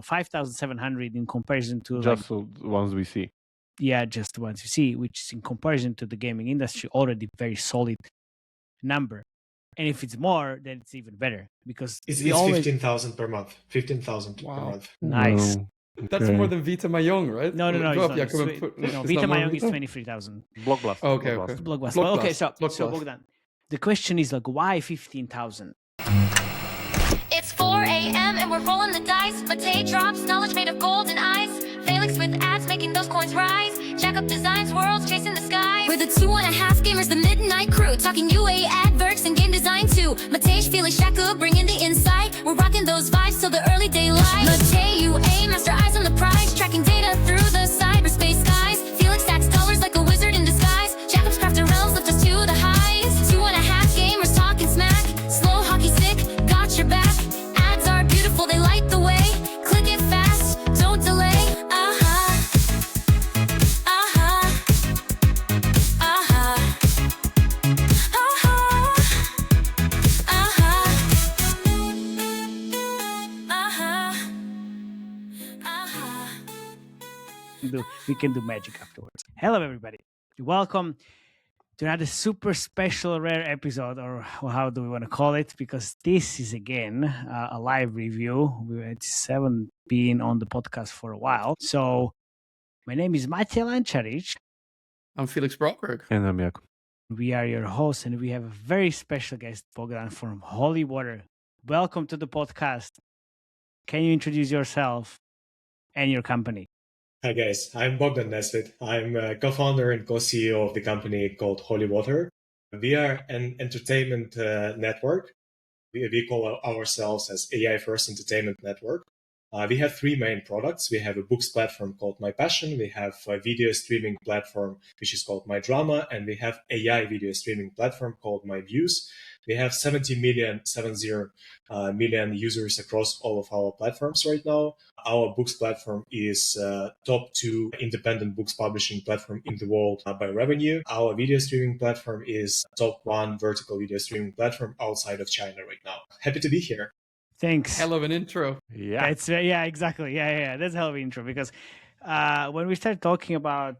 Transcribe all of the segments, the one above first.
5,700 in comparison to just the ones we see. Yeah, just the ones you see, which is in comparison to the gaming industry already very solid number. And if it's more, then it's even better because it's we always 15,000 per month. 15,000 per month. Nice. No. That's Okay. more than Vita Mahjong, right? No, Go it's up, not. Jakob, and put- No, it's Vita not more Mahjong is Vita? 23,000. Blockbuster. Oh, okay. Blockbuster. Okay, so Blockbuster. Bogdan, the question is like, why 15,000? It's 4 a.m. and we're rolling the dice. Matei drops knowledge made of gold and ice. Felix with ads making those coins rise. Jacob designs worlds chasing the sky. We're the 2.5 gamers, the midnight crew. Talking UA adverts and game design too. Matei, Felix, Jacob bringing the insight. We're rocking those vibes till the early daylight. Matei, UA, master eyes on the prize. Tracking data through the cyberspace skies. Felix stacks dollars like a wizard in disguise. Jacob's crafted realms lift us to the highs. 2.5 gamers talking smack. Slow hockey stick, got your back. Ads are beautiful, they light the way. Click it fast, don't delay. We can do magic afterwards. Hello, everybody. Welcome to another super special rare episode, or how do we want to call it? Because this is again a live review. We haven't been on the podcast for a while. So my name is Matej Lančarič. I'm Felix Brockberg. And I'm Jakob. We are your hosts, and we have a very special guest, Bogdan from Holywater. Welcome to the podcast. Can you introduce yourself and your company? Hi guys, I'm Bogdan Nesvit. I'm a co-founder and co-CEO of the company called Holywater. We are an entertainment network. We call ourselves as AI First Entertainment Network. We have three main products. We have a books platform called My Passion. We have a video streaming platform, which is called My Drama. And we have AI video streaming platform called My Views. We have 70 million users across all of our platforms right now. Our books platform is top 2 independent books publishing platform in the world by revenue. Our video streaming platform is top 1 vertical video streaming platform outside of China right now. Happy to be here. Thanks. Hell of an intro. Yeah. It's exactly. Yeah. That's a hell of an intro because when we started talking about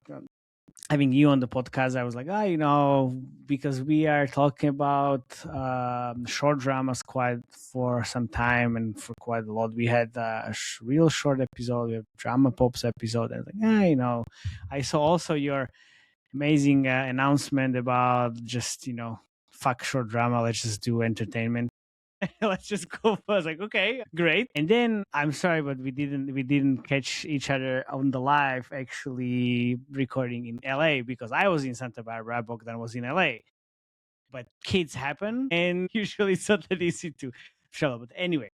having you on the podcast, I was like, because we are talking about short dramas quite for some time and for quite a lot. We had a real short episode, we have Drama Pops episode. I was like, I saw also your amazing announcement about just, fuck short drama, let's just do entertainment. Let's just go. I was like, okay, great. And then I'm sorry, but we didn't catch each other on the live actually recording in LA because I was in Santa Barbara, Bogdan was in LA. But kids happen, and usually it's not that easy to show. But anyway,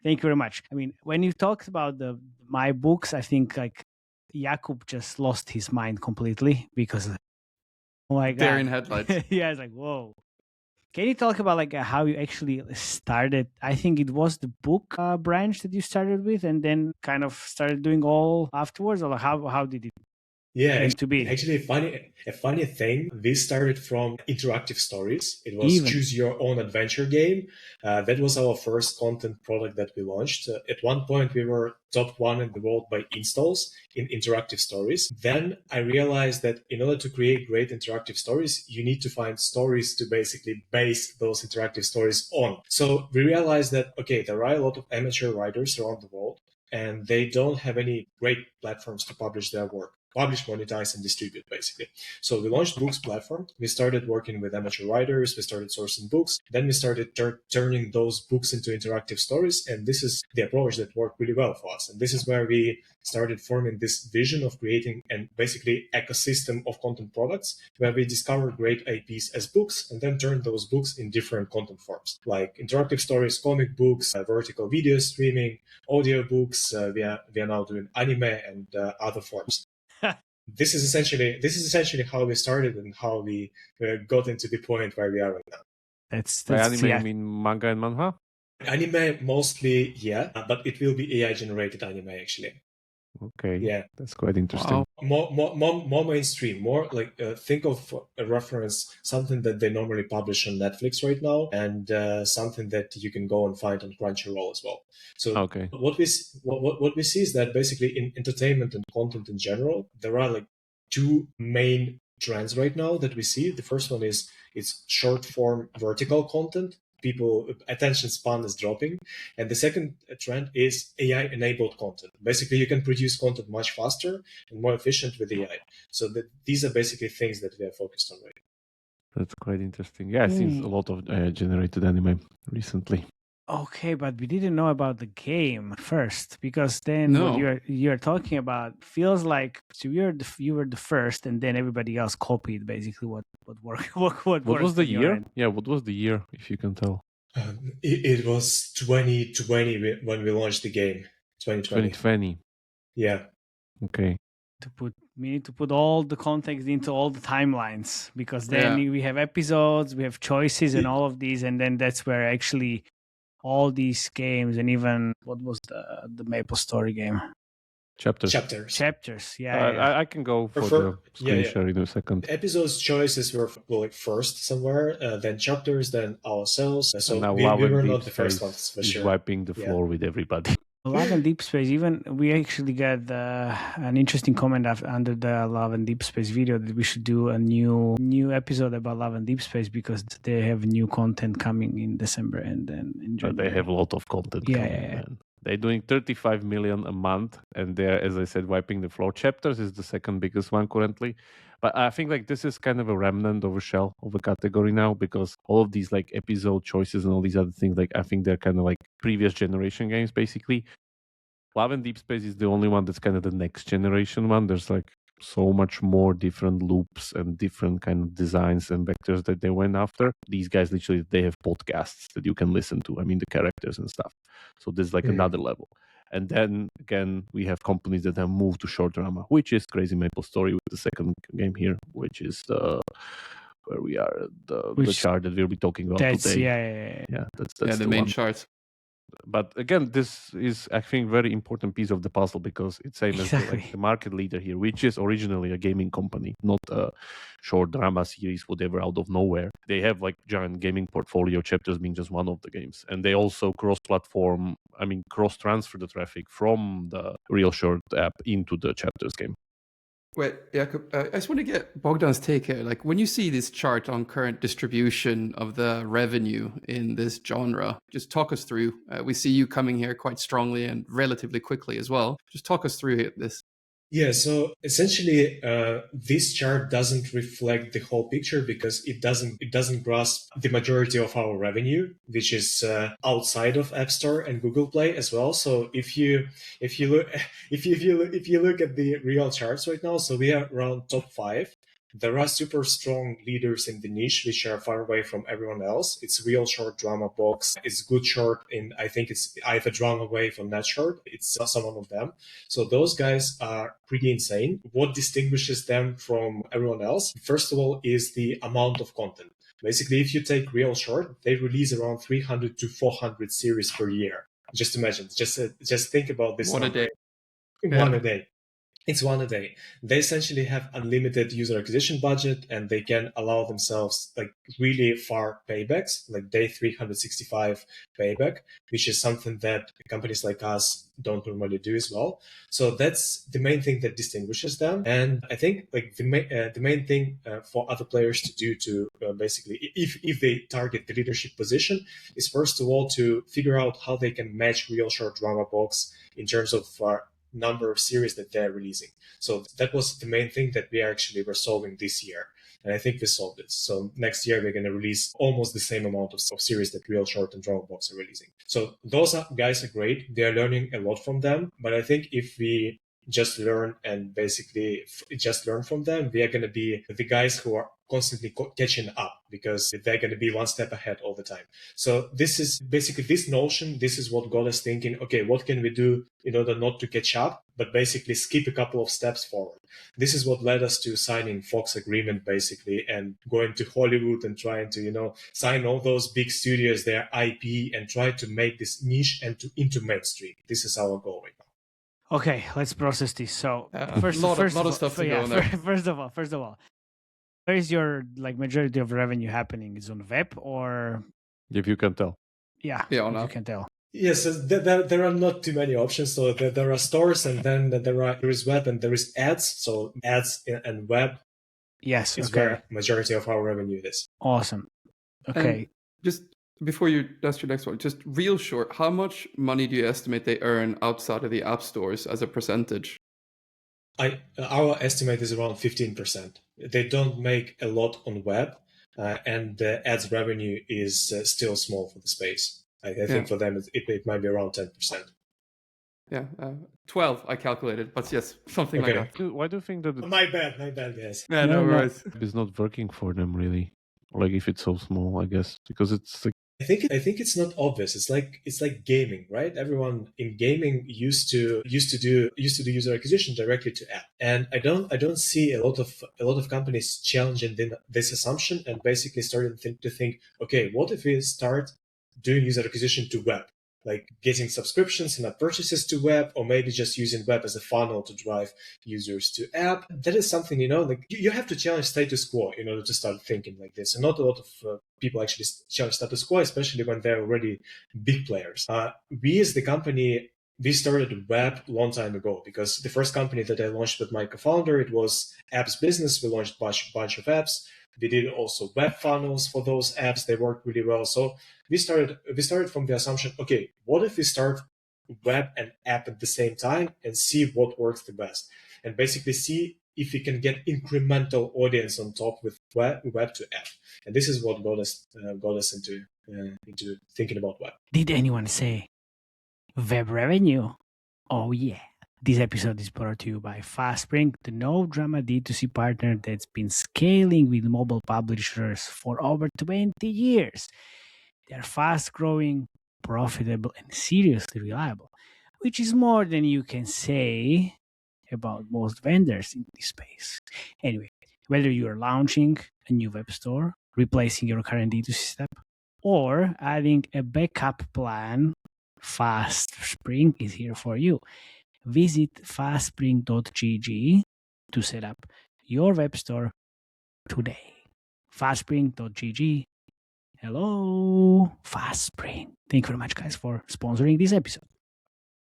thank you very much. I mean, when you talked about my books, I think like Jakub just lost his mind completely because They're in headlights. Yeah, it's like, whoa. Can you talk about like how you actually started? I think it was the book branch that you started with, and then kind of started doing all afterwards, or how did it? Yeah, to be actually a funny thing. We started from interactive stories. It was choose your own adventure game. That was our first content product that we launched. At one point, we were top 1 in the world by installs in interactive stories. Then I realized that in order to create great interactive stories, you need to find stories to basically base those interactive stories on. So we realized that, okay, there are a lot of amateur writers around the world, and they don't have any great platforms to publish their work. Publish, monetize, and distribute, basically. So we launched books platform. We started working with amateur writers. We started sourcing books. Then we started turning those books into interactive stories. And this is the approach that worked really well for us. And this is where we started forming this vision of creating an basically ecosystem of content products where we discover great IPs as books and then turn those books in different content forms like interactive stories, comic books, vertical video streaming, audio books. We are now doing anime and other forms. This is essentially how we started and how we got into the point where we are right now. That's anime, I mean manga and manhwa? Anime mostly, yeah, but it will be AI generated anime actually. Okay. Yeah, that's quite interesting. Wow. More mainstream. More like think of a reference, something that they normally publish on Netflix right now, and something that you can go and find on Crunchyroll as well. So what we see is that basically in entertainment and content in general, there are like two main trends right now that we see. The first one is it's short form vertical content. People attention span is dropping, and the second trend is AI enabled content. Basically, you can produce content much faster and more efficient with AI. So these are basically things that we are focused on right now. That's quite interesting. Yeah, I've seen a lot of generated anime recently. Okay, but we didn't know about the game first, because then what you're talking about feels like you were the first, and then everybody else copied basically what worked. What was the year? Yeah, what was the year, if you can tell? It was 2020 when we launched the game. 2020. Yeah. Okay. We need to put all the context into all the timelines, because then we have episodes, we have choices, and all of these, and then that's where actually all these games, and even what was the Maple Story game? Chapters. Yeah. I can go for the screen share in a second. Episodes choices were like first somewhere, then chapters, then ourselves. So and now we were not the first ones for sure. Wiping the floor with everybody. Love and Deep Space, even we actually got an interesting comment under the Love and Deep Space video that we should do a new episode about Love and Deep Space, because they have new content coming in December and then in January. They have a lot of content coming. Man. They're doing 35 million a month, and they're, as I said, wiping the floor. Chapters is the second biggest one currently. But I think like this is kind of a remnant of a shell of a category now, because all of these like episode choices and all these other things, like I think they're kind of like previous generation games basically. Love and Deep Space is the only one that's kind of the next generation one. There's like so much more different loops and different kind of designs and vectors that they went after. These guys literally, they have podcasts that you can listen to. I mean, the characters and stuff. So there's like another level. And then again, we have companies that have moved to short drama, which is Crazy Maple Story with the second game here, which is where we are, the chart that we'll be talking about today. That's the main chart. But again, this is, I think, very important piece of the puzzle, because it's same as the market leader here, which is originally a gaming company, not a short drama series, whatever, out of nowhere. They have like giant gaming portfolio, Chapters being just one of the games. And they also cross-platform, cross-transfer the traffic from the Real Short app into the Chapters game. Wait, Jakub, I just want to get Bogdan's take here. Like, when you see this chart on current distribution of the revenue in this genre, just talk us through. We see you coming here quite strongly and relatively quickly as well. Just talk us through this. Yeah, so essentially, this chart doesn't reflect the whole picture, because it doesn't grasp the majority of our revenue, which is outside of App Store and Google Play as well. So if you look at the real charts right now, so we are around top 5. There are super strong leaders in the niche, which are far away from everyone else. It's Real Short, Drama Box. It's Good Short, and I think it's either Drama Wave or Net Short. It's some one of them. So those guys are pretty insane. What distinguishes them from everyone else, first of all, is the amount of content. Basically, if you take Real Short, they release around 300 to 400 series per year. Just imagine, just think about this. One a day. One a day. It's one a day. They essentially have unlimited user acquisition budget, and they can allow themselves like really far paybacks, like day 365 payback, which is something that companies like us don't normally do as well. So that's the main thing that distinguishes them. And I think like the main thing for other players to do to basically, if they target the leadership position, is first of all to figure out how they can match Real Short, Drama Box in terms of number of series that they're releasing. So that was the main thing that we actually were solving this year. And I think we solved it. So next year, we're going to release almost the same amount of series that Real Short and Drama Box are releasing. So those guys are great. They're learning a lot from them. But I think if we just learn and basically just learn from them, we are going to be the guys who are constantly catching up, because they're going to be one step ahead all the time. So this is basically this notion. This is what got us thinking, okay, what can we do in order not to catch up, but basically skip a couple of steps forward? This is what led us to signing Fox agreement, basically, and going to Hollywood and trying to, sign all those big studios, their IP, and try to make this niche into mainstream. This is our goal right now. Okay, let's process this. So First of all, where is your majority of revenue happening? Is on web or? If you can tell. Yeah, on if you app. can tell. Yes, there are not too many options. So there are stores, and then there is web, and there is ads. So ads and web Yes, is okay. where majority of our revenue is. Awesome. Okay. And just before you ask your next one, just real short, how much money do you estimate they earn outside of the app stores as a percentage? Our estimate is around 15%. They don't make a lot on web, and the ads revenue is still small for the space. I think for them it might be around 10%. Yeah, 12 I calculated, but yes, something like that. Why do you think that My bad, guys. Yeah, no worries. it's not working for them really? Like if it's so small, I guess, because it's like I think it's not obvious. It's like gaming, right? Everyone in gaming used to do user acquisition directly to app, and I don't see a lot of companies challenging this assumption and basically starting to think, okay, what if we start doing user acquisition to web? Like getting subscriptions and purchases to web, or maybe just using web as a funnel to drive users to app. That is something, like you have to challenge status quo in order to start thinking like this. And not a lot of people actually challenge status quo, especially when they're already big players. We as the company, we started web a long time ago, because the first company that I launched with my co-founder, it was apps business. We launched a bunch of apps. We did also web funnels for those apps. They worked really well. So we started from the assumption, okay, what if we start web and app at the same time and see what works the best, and basically see if we can get incremental audience on top with web to app. And this is what got us into thinking about web. Did anyone say web revenue? Oh yeah. This episode is brought to you by FastSpring, the no-drama D2C partner that's been scaling with mobile publishers for over 20 years. They're fast-growing, profitable, and seriously reliable, which is more than you can say about most vendors in this space. Anyway, whether you're launching a new web store, replacing your current D2C step, or adding a backup plan, FastSpring is here for you. Visit fastspring.gg to set up your web store today. Fastspring.gg. Hello, FastSpring. Thank you very much, guys, for sponsoring this episode.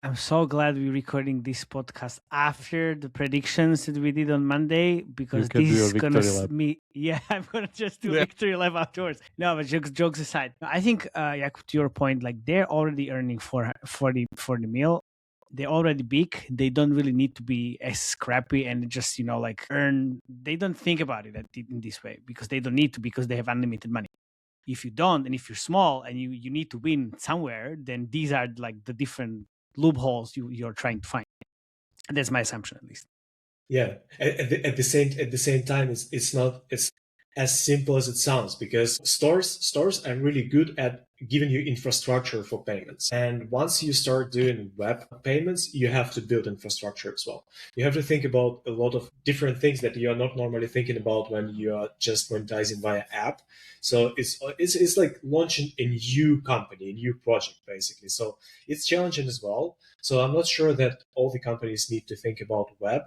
I'm so glad we're recording this podcast after the predictions that we did on Monday, because this is gonna I'm gonna just do victory lap afterwards. No, but jokes aside, I think Jakub, to your point, like they're already earning for the meal. They're already big. They don't really need to be as scrappy and just earn. They don't think about it in this way because they don't need to, because they have unlimited money. If you don't, and if you're small and you need to win somewhere, then these are like the different loopholes you're trying to find. And that's my assumption, at least. Yeah. At the same time, it's not as simple as it sounds, because stores are really good at giving you infrastructure for payments. And once you start doing web payments, you have to build infrastructure as well. You have to think about a lot of different things that you are not normally thinking about when you are just monetizing via app. So it's like launching a new company, a new project, basically. So it's challenging as well. So I'm not sure that all the companies need to think about web.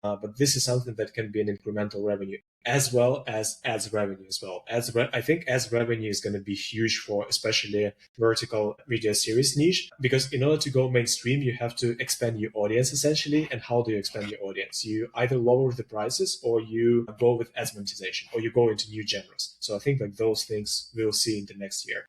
But this is something that can be an incremental revenue, as well as ads revenue as well. I think ads revenue is going to be huge for especially vertical media series niche, because in order to go mainstream, you have to expand your audience essentially. And how do you expand your audience? You either lower the prices, or you go with ads monetization, or you go into new genres. So I think like those things we'll see in the next year.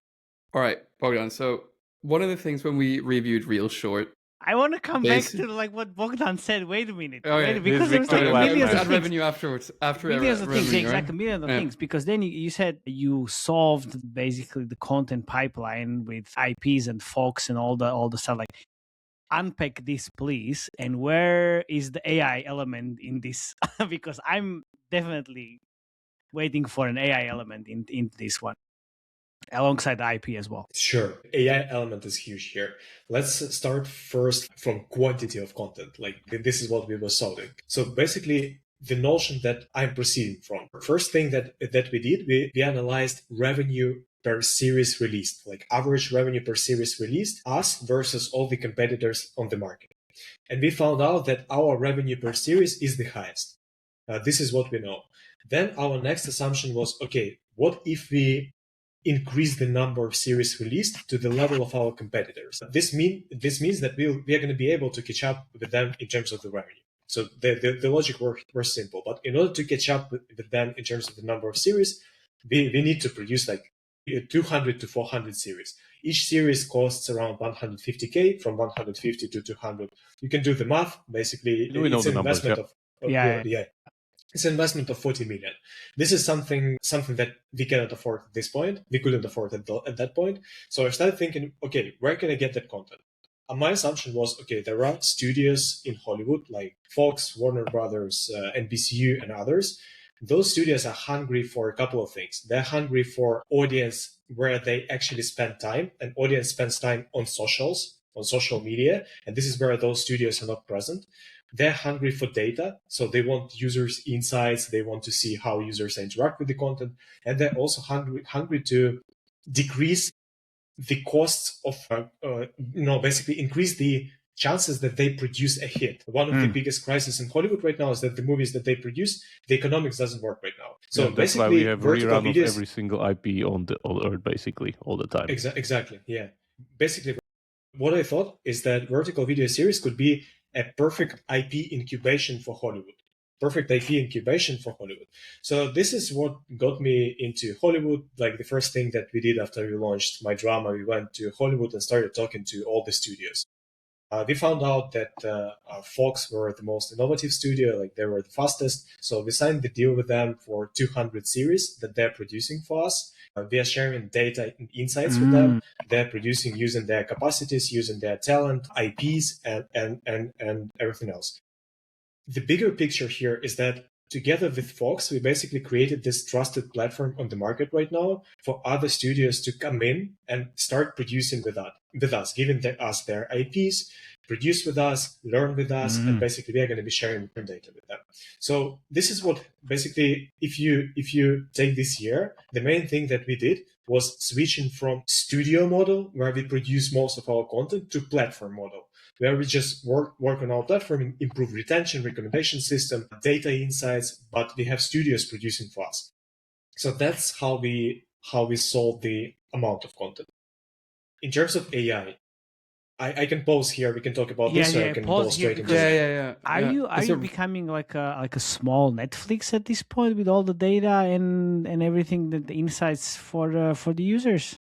All right, Bogdan. So one of the things when we reviewed Real Short, I want to come back to like what Bogdan said. Wait a minute. Because there's like millions of revenue afterwards. Millions of things, exactly, millions of things. Because then you said you solved basically the content pipeline with IPs and Fox and all the stuff. Like, unpack this, please. And where is the AI element in this? Because I'm definitely waiting for an AI element in this one, alongside the IP as well. Sure. AI element is huge here. Let's start first from quantity of content. Like this is what we were solving. So basically the notion that I'm proceeding from. First thing that we did, we analyzed revenue per series released, like average revenue per series released, us versus all the competitors on the market. And we found out that our revenue per series is the highest. This is what we know. Then our next assumption was, okay, what if we increase the number of series released to the level of our competitors? This means that we are going to be able to catch up with them in terms of the revenue. So the logic was simple. But in order to catch up with them in terms of the number of series, we need to produce like 200 to 400 series. Each series costs around 150K, from 150 to 200. You can do the math. Basically, it's an investment of it's an investment of 40 million. This is something that we cannot afford at this point. We couldn't afford at that point. So I started thinking, okay, where can I get that content? And my assumption was, okay, there are studios in Hollywood like Fox, Warner Brothers, NBCU, and others. Those studios are hungry for a couple of things. They're hungry for audience where they actually spend time, and audience spends time on socials, on social media, and this is where those studios are not present. They're hungry for data, so they want users' insights. They want to see how users interact with the content, and they're also hungry to decrease the costs of, basically increase the chances that they produce a hit. One of the biggest crises in Hollywood right now is that the movies that they produce, the economics doesn't work right now. So that's basically, why we have rerun videos, of every single IP on Earth, basically, all the time. Exactly, yeah. Basically, what I thought is that vertical video series could be a perfect IP incubation for Hollywood. Perfect IP incubation for Hollywood. So this is what got me into Hollywood. Like the first thing that we did after we launched my drama, we went to Hollywood and started talking to all the studios. We found out that Fox were the most innovative studio, like they were the fastest. So we signed the deal with them for 200 series that they're producing for us. We are sharing data and insights with them. They're producing using their capacities, using their talent, IPs, and everything else. The bigger picture here is that together with Fox, we basically created this trusted platform on the market right now for other studios to come in and start producing with us, giving us their IPs, produce with us, learn with us, and basically we are going to be sharing data with them. So this is what basically, if you take this year, the main thing that we did was switching from studio model, where we produce most of our content, to platform model, where we just work on our platform, improve retention, recommendation system, data insights, but we have studios producing for us. So that's how we solve the amount of content. In terms of AI, I can pause here. We can talk about this, or I can go straight into it. Are you becoming like a small Netflix at this point with all the data and everything, the insights for the users?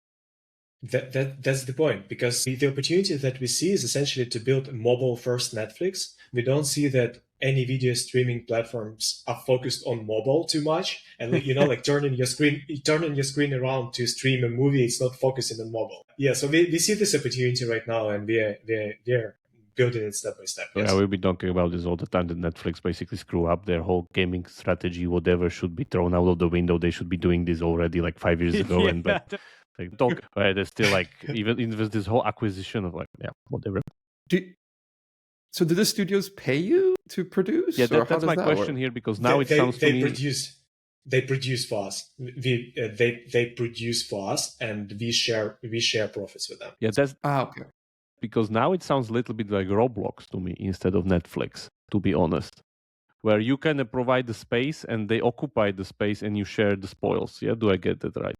That's the point, because the opportunity that we see is essentially to build a mobile-first Netflix. We don't see that any video streaming platforms are focused on mobile too much, and like turning your screen around to stream a movie, it's not focusing on mobile. Yeah, so we see this opportunity right now, and we're building it step by step. Yes. Yeah, we'll be talking about this all the time. That Netflix basically screw up their whole gaming strategy. Whatever should be thrown out of the window. They should be doing this already like 5 years ago, like talk. There's still like even this whole acquisition of whatever. So do the studios pay you to produce? Yeah, that's my question here, because now it sounds to me they produce for us. They produce for us, and we share profits with them. Yeah, that's okay. Because now it sounds a little bit like Roblox to me instead of Netflix, to be honest, where you kind of provide the space and they occupy the space and you share the spoils. Yeah, do I get that right?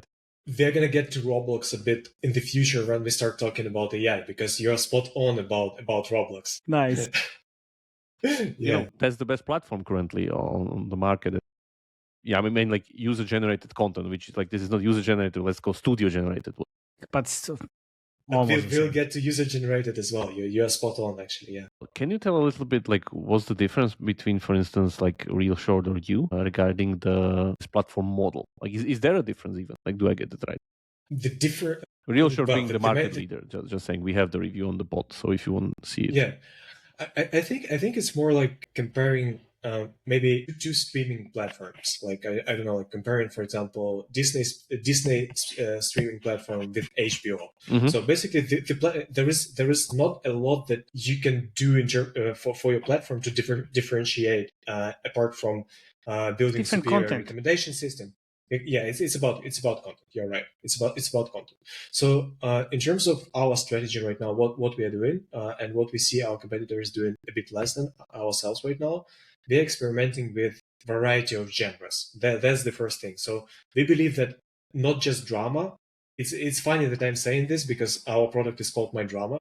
We're going to get to Roblox a bit in the future when we start talking about AI, because you're spot on about Roblox. Nice. Yeah. That's the best platform currently on the market. Yeah, I mean, like user-generated content, which is like, this is not user-generated, let's go studio-generated. But still, we'll get to user-generated as well. You're spot on, actually, yeah. Can you tell a little bit, like, what's the difference between, for instance, like Real Short or You regarding this platform model? Like, is there a difference even? Like, do I get it right? The different Real Short being the market leader, just saying, we have the review on the bot, so if you want to see it. Yeah, I think it's more like comparing maybe two streaming platforms. Like I don't know, like comparing, for example, Disney streaming platform with HBO. Mm-hmm. So basically, there is not a lot that you can do for your platform to differentiate apart from building different superior content. recommendation system. Yeah, it's about content. You're right. It's about content. So in terms of our strategy right now, what we are doing and what we see our competitors doing a bit less than ourselves right now, we're experimenting with variety of genres. That's the first thing. So we believe that not just drama. It's funny that I'm saying this because our product is called My Drama.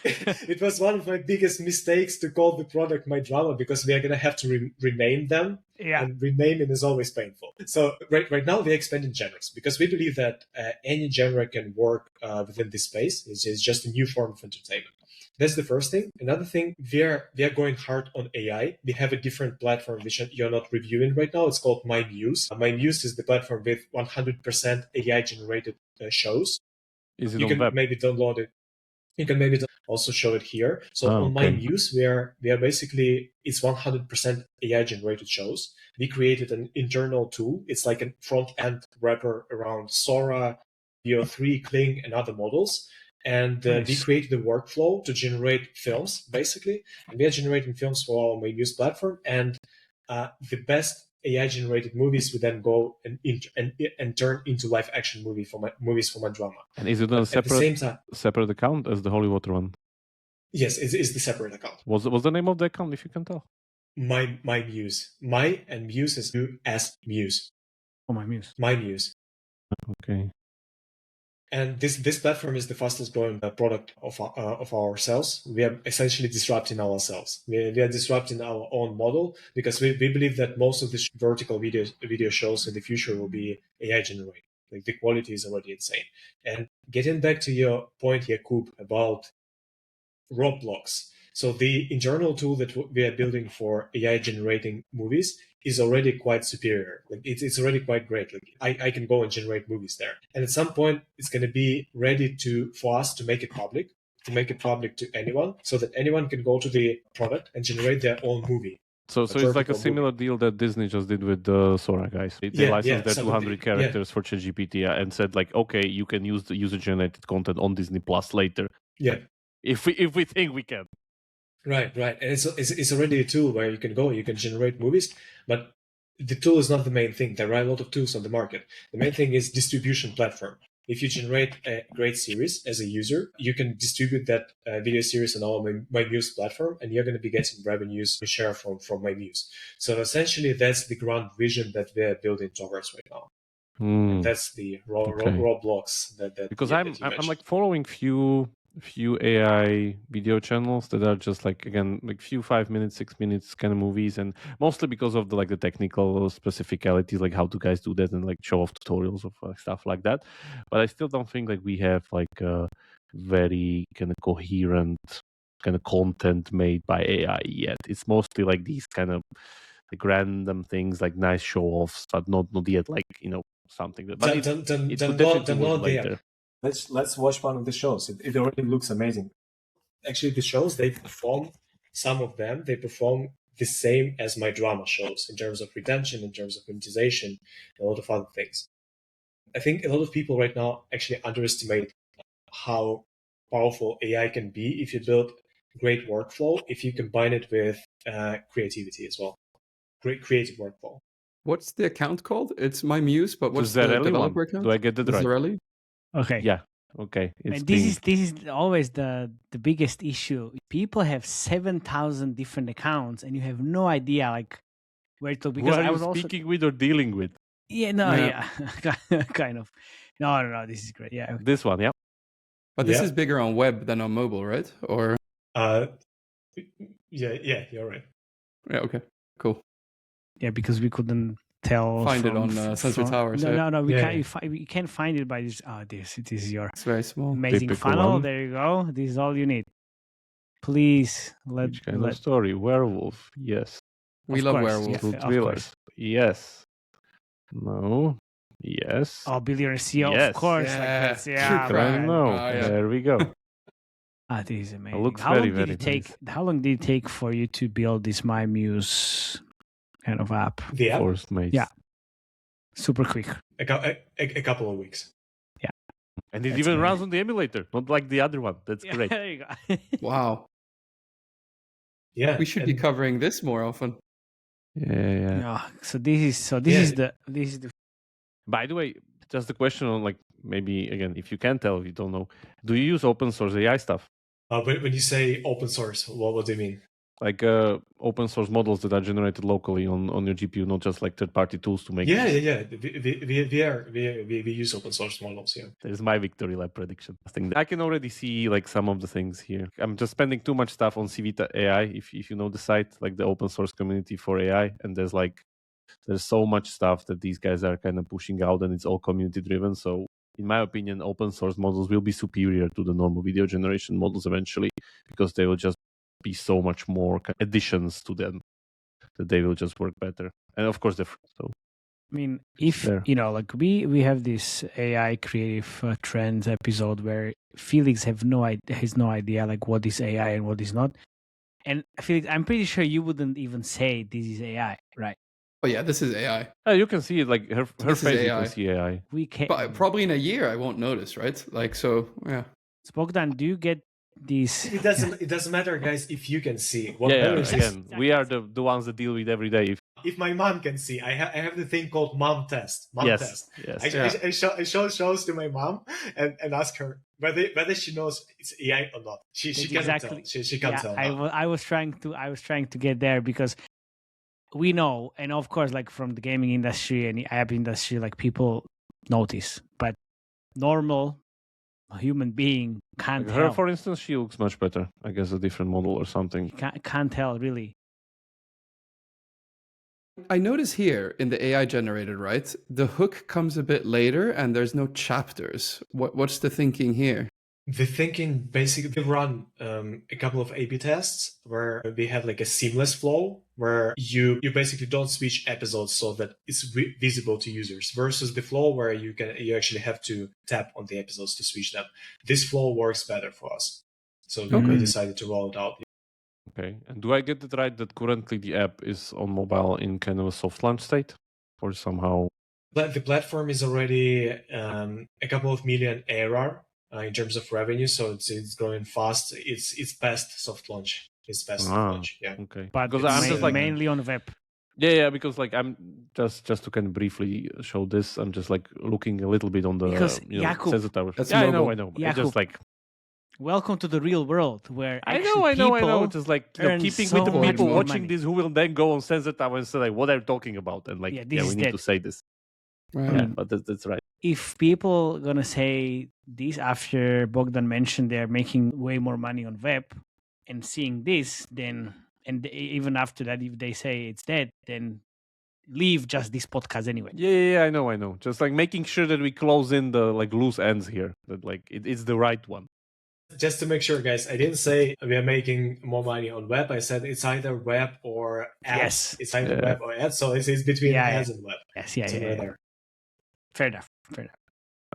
It was one of my biggest mistakes to call the product My Drama because we are going to have to rename them. Yeah. And renaming is always painful. So right now we're expanding genres because we believe that any genre can work within this space. It's just a new form of entertainment. That's the first thing. Another thing, we are going hard on AI. We have a different platform which you're not reviewing right now. It's called My Muse. My Muse is the platform with 100% AI generated shows. Is it you on can web? maybe download it. You can maybe also show it here. So on My Muse, we are basically, it's 100% AI generated shows. We created an internal tool. It's like a front end wrapper around Sora, VO3, Kling, and other models. And we created a workflow to generate films, basically. And we are generating films for our My Muse platform. And the best AI generated movies would then go and turn into live action movies for My Drama. And is it on a separate account as the Holywater one? Yes, it's the separate account. What's the name of the account, if you can tell? My Muse. My and Muse is as Muse. Oh, My Muse. My Muse. Okay. And this platform is the fastest growing product of ourselves. We are essentially disrupting ourselves. We are disrupting our own model because we believe that most of the vertical video shows in the future will be AI generated. Like the quality is already insane. And getting back to your point, Jakub, about Roblox. So the internal tool that we are building for AI generating movies is already quite superior. Like it's already quite great. Like I can go and generate movies there. And at some point it's going to be ready for us to make it public, to anyone so that anyone can go to the product and generate their own movie. So it's like a similar deal that Disney just did with the Sora guys. They licensed their 200 characters for ChatGPT and said like, okay, you can use the user-generated content on Disney Plus later. Yeah. If we think we can. Right. And it's already a tool where you can generate movies, but the tool is not the main thing. There are a lot of tools on the market. The main thing is distribution platform. If you generate a great series as a user, you can distribute that video series on our My Muse platform, and you're going to be getting revenues to share from My Muse. So essentially, that's the grand vision that we're building towards right now. And that's the Roblox that because I'm like following few AI video channels that are just like, again, like few 5 minutes, 6 minutes kind of movies, and mostly because of the technical specificalities, like how do guys do that and like show off tutorials of stuff like that. But I still don't think like we have like a very kind of coherent kind of content made by AI yet. It's mostly like these kind of like random things, like nice show offs, but not yet like something that. But it could definitely work later. Let's watch one of the shows. It already looks amazing. Actually, the shows, some of them perform the same as My Drama shows in terms of retention, in terms of monetization, and a lot of other things. I think a lot of people right now actually underestimate how powerful AI can be if you build great workflow, if you combine it with creativity as well. Great creative workflow. What's the account called? It's My Muse, but what's the developer account? Do I get that right? Zarelli? Okay. Yeah. Okay. This is always the biggest issue. People have 7,000 different accounts, and you have no idea like where to. Because I was speaking with or dealing with. Yeah. Kind of. No. This is great. Yeah. This one, yeah. But this is bigger on web than on mobile, right? Or yeah, you're right. Yeah. Okay. Cool. Yeah, because we couldn't find it on Sensor Tower. No, we can't find it by this. It is your it's very small amazing typical funnel. One. There you go. This is all you need. Please Which kind of story? Werewolf. Yes. We love werewolves. Yeah, Thrillers. Yes. No. Yes. Oh, Billionaire CEO, yes. of course. Yeah. I know. There we go. This is amazing. It looks very nice. How long did it take for you to build this My Muse kind of app? The app? Forced mates. Yeah. Super quick. A couple of weeks. Yeah. And it even runs on the emulator, not like the other one. That's great. There you go. Wow. Yeah. We should be covering this more often. Yeah. So this is the By the way, just the question on like maybe again, if you can tell, if you don't know, do you use open source AI stuff? When you say open source, what do you mean? Like open source models that are generated locally on your GPU, not just like third-party tools to make. Yeah. We use open source models. Yeah. There's my victory lap prediction. I can already see like some of the things here. I'm just spending too much stuff on Civita AI. If you know the site, like the open source community for AI, and there's so much stuff that these guys are kind of pushing out, and it's all community driven. So in my opinion, open source models will be superior to the normal video generation models eventually, because they will just be so much more additions to them that they will just work better. And of course, so I mean, if there. like we have this AI creative trends episode where Felix has no idea like what is AI and what is not. And Felix, I'm pretty sure you wouldn't even say this is AI, right? Oh yeah, this is AI. You can see it like her This is face. You AI. can see AI. We can But probably in a year I won't notice, right? Like so, yeah. So Bogdan, do you get these? It doesn't matter, guys, if you can see. What Yeah, matters is again, we are the ones that deal with every day. if my mom can see. I have the thing called mom test. Yes. I shows to my mom and ask her whether she knows it's AI or not. She can't tell. She can't tell. I was trying to get there because we know, and of course, like from the gaming industry and the app industry, like people notice, but normal human being can't Her, tell. for instance, she looks much better. I guess a different model or something. Can't tell really. I notice here in the AI generated, right? The hook comes a bit later and there's no chapters. What's the thinking here? The thinking basically, we run a couple of A/B tests where we have like a seamless flow where you basically don't switch episodes so that it's visible to users, versus the flow where you actually have to tap on the episodes to switch them. This flow works better for us, so we decided to roll it out. Okay, and do I get it right that currently the app is on mobile in kind of a soft launch state, or somehow? But the platform is already a couple of million ARR. In terms of revenue, so it's growing fast. It's past soft launch. It's past soft launch. Yeah. Okay. But because I'm just like mainly on web. Yeah. Because like I'm just to kind of briefly show this. I'm just like looking a little bit on the sensor towers. That's I mobile. know. Jakub, it's just like welcome to the real world where I know. Just like keeping so with the people much watching money. this who will then go on sensor tower and say like what they're talking about, and like we need to say this. Right. Yeah, but that's right. If people gonna say this after Bogdan mentioned they're making way more money on web and seeing this, then and even after that, if they say it's dead, then leave just this podcast anyway. Yeah, I know. Just like making sure that we close in the like loose ends here, that like it's the right one. Just to make sure, guys, I didn't say we are making more money on web. I said it's either web or ads. Yes. It's either web or ads. So it's between ads and web. Yes, So we're there. Fair enough.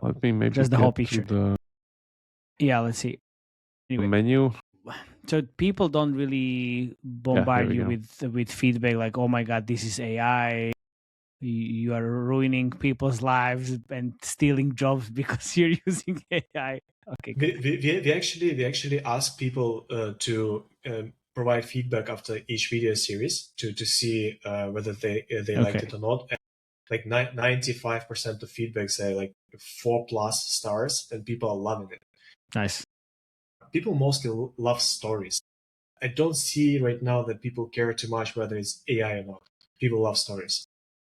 Let me maybe Just the whole get to picture. Yeah, let's see. the Anyway, menu. so people don't really bombard you with feedback like, "Oh my God, this is AI. You are ruining people's lives and stealing jobs because you're using AI." Okay. We actually ask people to provide feedback after each video series to see whether they liked it or not. And like 95% of feedback say like 4+ stars, and people are loving it. Nice. People mostly love stories. I don't see right now that people care too much whether it's AI or not. People love stories.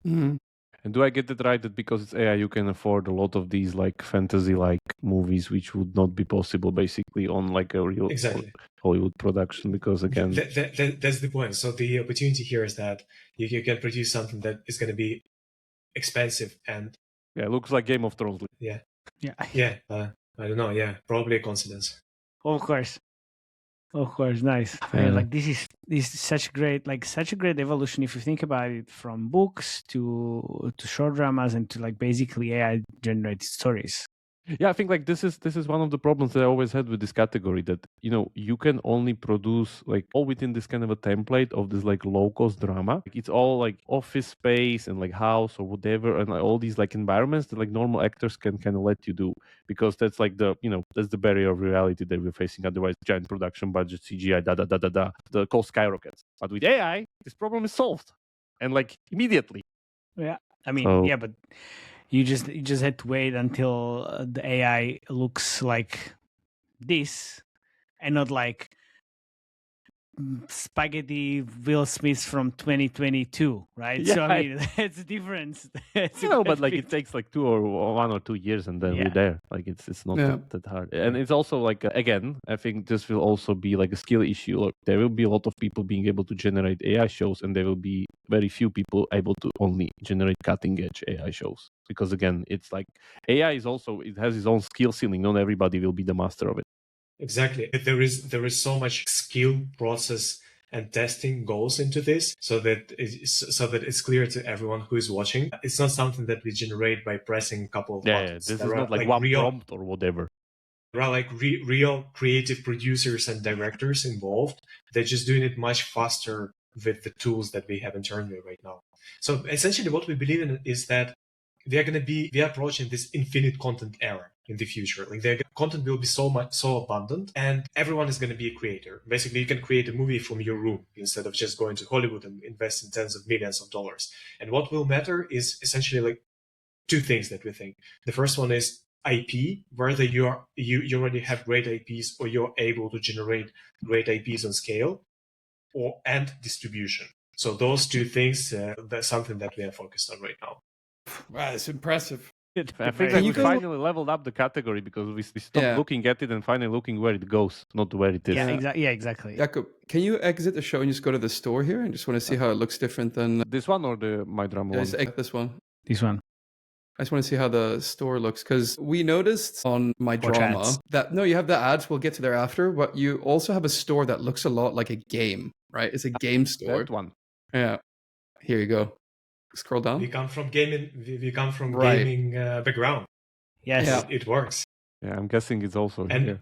Mm-hmm. And do I get it right that because it's AI, you can afford a lot of these like fantasy-like movies, which would not be possible basically on like a real Hollywood production? Because again, that's the point. So the opportunity here is that you can produce something that is going to be expensive and it looks like Game of Thrones. Yeah. I don't know. Yeah, probably a coincidence. Of course, nice. Like this is such a great evolution if you think about it, from books to short dramas and to like basically AI generated stories. Yeah, I think like this is one of the problems that I always had with this category, that you can only produce like all within this kind of a template of this like low cost drama. It's all like office space and like house or whatever, and like all these like environments that like normal actors can kind of let you do, because that's like the that's the barrier of reality that we're facing. Otherwise, giant production budget, CGI, the cost skyrockets. But with AI, this problem is solved. and like immediately. Yeah, I mean, yeah, but you just had to wait until the AI looks like this, and not like spaghetti Will Smith from 2022, right? Yeah, so I mean, that's a difference. But like it takes like 1 or 2 years, and then we're there. Like it's not that hard. And it's also like again, I think this will also be like a skill issue. Look, there will be a lot of people being able to generate AI shows, and there will be very few people able to only generate cutting edge AI shows. Because again, it's like AI is also, it has its own skill ceiling. Not everybody will be the master of it. Exactly. There is so much skill, process, and testing goes into this, so that it's clear to everyone who is watching. It's not something that we generate by pressing a couple of buttons. This is not like one prompt or whatever. There are like real creative producers and directors involved. They're just doing it much faster with the tools that we have internally right now. So essentially, what we believe in is that we are approaching this infinite content era in the future. Like the content will be so abundant, and everyone is going to be a creator. Basically, you can create a movie from your room instead of just going to Hollywood and investing tens of millions of dollars. And what will matter is essentially like two things that we think. The first one is IP, whether you already have great IPs or you're able to generate great IPs on scale, and distribution. So those two things, that's something that we are focused on right now. Wow, it's impressive. I think that we finally leveled up the category because we stopped looking at it and finally looking where it goes, not where it is. Yeah, exactly. Jakub, can you exit the show and just go to the store here? I just want to see how it looks different than this one or the My Drama one? This one. This one. I just want to see how the store looks, because we noticed on My Drama that you have the ads. We'll get to there after, but you also have a store that looks a lot like a game, right? It's a game store. That one. Yeah. Here you go. Scroll down. We come from gaming. We come from gaming background. Yes, it works. Yeah, I'm guessing it's also here.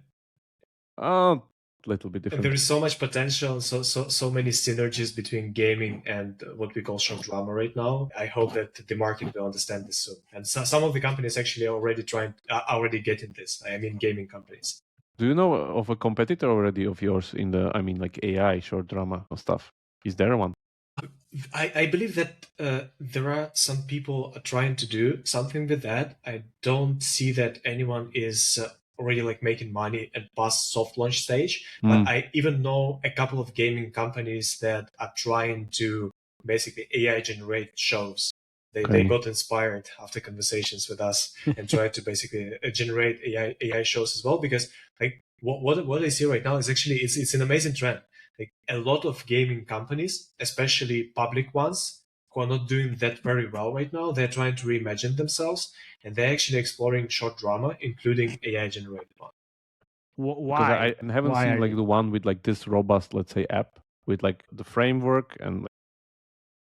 A little bit different. There is so much potential, so many synergies between gaming and what we call short drama right now. I hope that the market will understand this soon. And some of the companies actually already getting this. I mean, gaming companies. Do you know of a competitor already of yours in the, I mean, like AI short drama stuff? Is there one? I believe that there are some people trying to do something with that. I don't see that anyone is already like making money and past soft launch stage. But I even know a couple of gaming companies that are trying to basically AI generate shows. They got inspired after conversations with us and tried to basically generate AI shows as well, because like what I see right now is actually it's an amazing trend. Like a lot of gaming companies, especially public ones, who are not doing that very well right now, they're trying to reimagine themselves, and they're actually exploring short drama, including AI generated one. Why? I haven't seen like the one with like this robust, let's say, app with like the framework and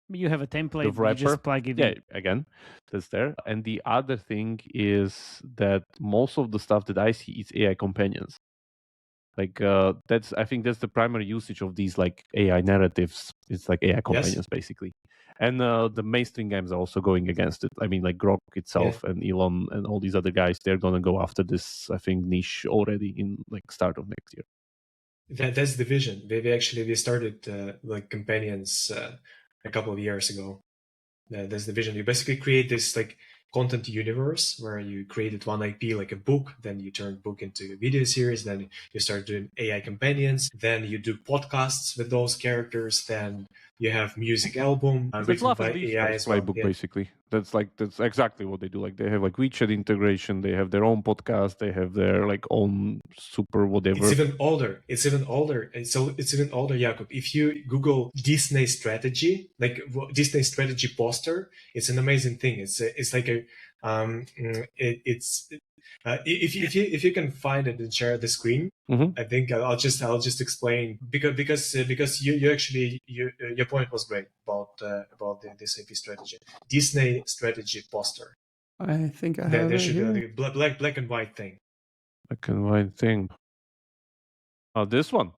you have a template. You just plug it in. Yeah, again, that's there. And the other thing is that most of the stuff that I see is AI companions. Like I think that's the primary usage of these like AI narratives. It's like AI companions basically, and the mainstream games are also going against it. I mean, like Grok itself and Elon and all these other guys, they're gonna go after this. I think niche already in like start of next year. That's the vision. We started like companions a couple of years ago. That's the vision. You basically create this like content universe where you created one IP like a book, then you turn book into a video series, then you start doing AI companions, then you do podcasts with those characters, then you have music album written by AI as well. Playbook basically. That's exactly what they do. Like they have like WeChat integration, they have their own podcast, they have their like own super whatever. It's even older. It's even older, Jakub. If you Google Disney strategy, like Disney strategy poster, it's an amazing thing. It's like a if you can find it and share the screen, I think I'll just explain because you actually your point was great about this AP strategy. Disney strategy poster. I think I have there it should here. be a black and white thing. Black and white thing. Oh, this one.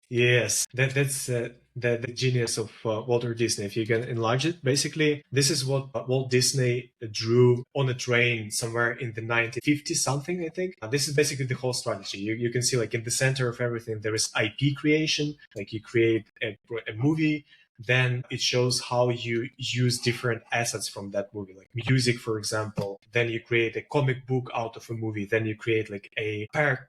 Yes, that's the genius of Walter Disney. If you can enlarge it, basically, this is what Walt Disney drew on a train somewhere in the 1950s, something, I think. This is basically the whole strategy. You can see like in the center of everything, there is IP creation, like you create a movie, then it shows how you use different assets from that movie, like music, for example. Then you create a comic book out of a movie. Then you create like a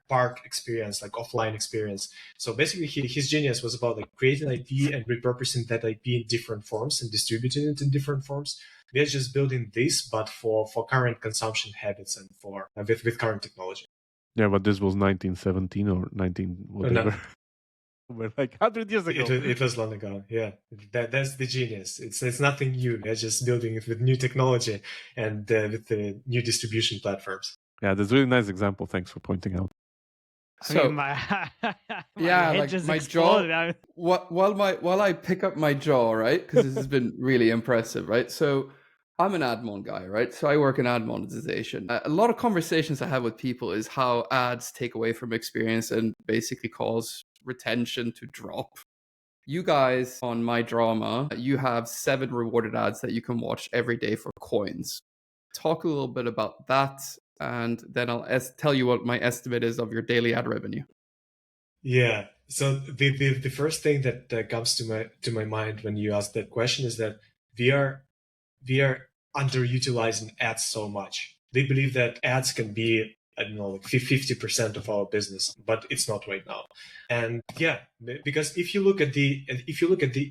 park experience, like offline experience. So basically, his genius was about like creating IP and repurposing that IP in different forms and distributing it in different forms. We are just building this, but for current consumption habits and for with current technology. Yeah, but this was 1917 or 19 whatever. We're like 100 years ago. It was long ago. Yeah, that's the genius. It's nothing new. We're just building it with new technology and with the new distribution platforms. Yeah, that's a really nice example. Thanks for pointing out. So, I mean, my yeah, head like just my exploded. jaw. While I pick up my jaw, right? Because this has been really impressive, right? So I'm an ad mon guy, right? So I work in ad monetization. A lot of conversations I have with people is how ads take away from experience and basically cause retention to drop. You guys on My Drama, you have 7 rewarded ads that you can watch every day for coins. Talk a little bit about that, and then I'll tell you what my estimate is of your daily ad revenue. Yeah. So the first thing that comes to my mind when you ask that question is that we are underutilizing ads so much. They believe that ads can be, I don't know, like 50% of our business, but it's not right now. And yeah, because if you look at the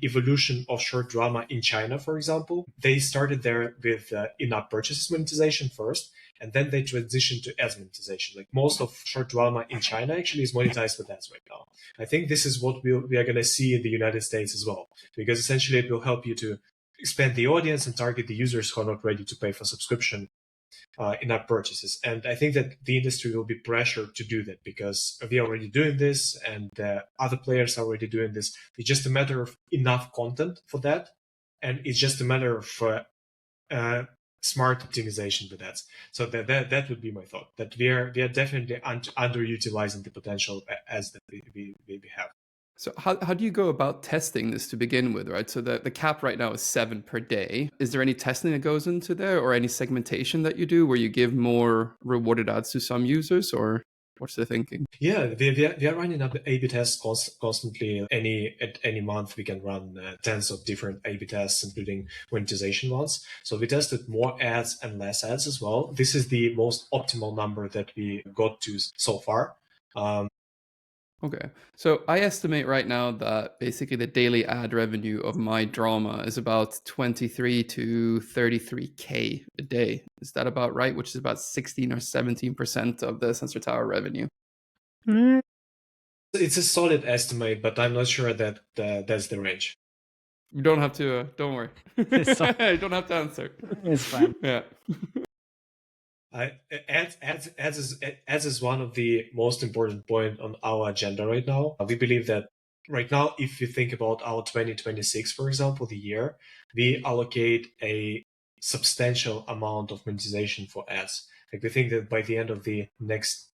evolution of short drama in China, for example, they started there with in-app purchases monetization first, and then they transitioned to ads monetization. Like most of short drama in China actually is monetized with ads right now. I think this is what we are going to see in the United States as well, because essentially it will help you to expand the audience and target the users who are not ready to pay for subscription in-app purchases. And I think that the industry will be pressured to do that because we are already doing this and other players are already doing this. It's just a matter of enough content for that. And it's just a matter of smart optimization with ads. So that would be my thought, that we are definitely underutilizing the potential as that we have. So how do you go about testing this to begin with, right? So the cap right now is 7 per day. Is there any testing that goes into there or any segmentation that you do where you give more rewarded ads to some users, or what's the thinking? Yeah, we are running up A/B tests constantly. At any month, we can run tens of different A/B tests, including monetization ones. So we tested more ads and less ads as well. This is the most optimal number that we got to so far. Okay. So I estimate right now that basically the daily ad revenue of My Drama is about 23 to 33K a day. Is that about right? Which is about 16 or 17% of the Sensor Tower revenue. It's a solid estimate, but I'm not sure that that's the range. You don't have to, don't worry. You don't have to answer. It's fine. Yeah. Ads is one of the most important point on our agenda right now. We believe that right now, if you think about our 2026, for example, the year, we allocate a substantial amount of monetization for ads. Like we think that by the end of the next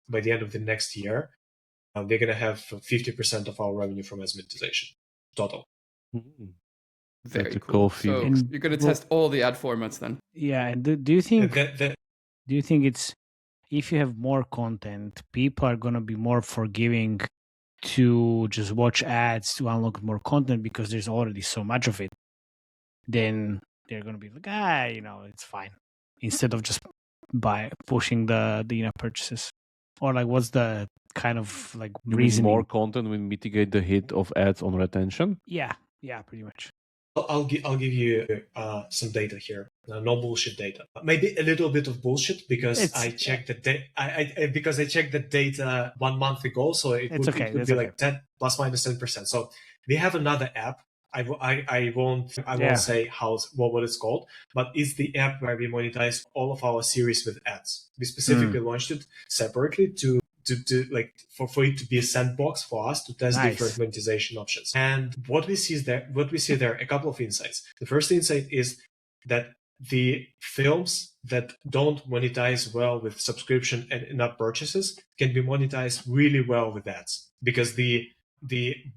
year, we're gonna have 50% of our revenue from ads monetization total. Mm-hmm. Very cool. So you're gonna test all the ad formats then? Yeah. And do you think? Do you think it's, if you have more content, people are going to be more forgiving to just watch ads to unlock more content because there's already so much of it? Then they're going to be like, it's fine, instead of just pushing the in-app purchases? Or like, what's the kind of like reason? More content will mitigate the hit of ads on retention? Yeah, pretty much. I'll give you some data here. No bullshit data. Maybe a little bit of bullshit because I checked the data 1 month ago, so it would be like 10 plus minus 10%. So we have another app. I won't say what it's called, but it's the app where we monetize all of our series with ads. We specifically launched it separately to for it to be a sandbox for us to test different monetization options. And what we see there a couple of insights. The first insight is that the films that don't monetize well with subscription and in-app purchases can be monetized really well with ads, because the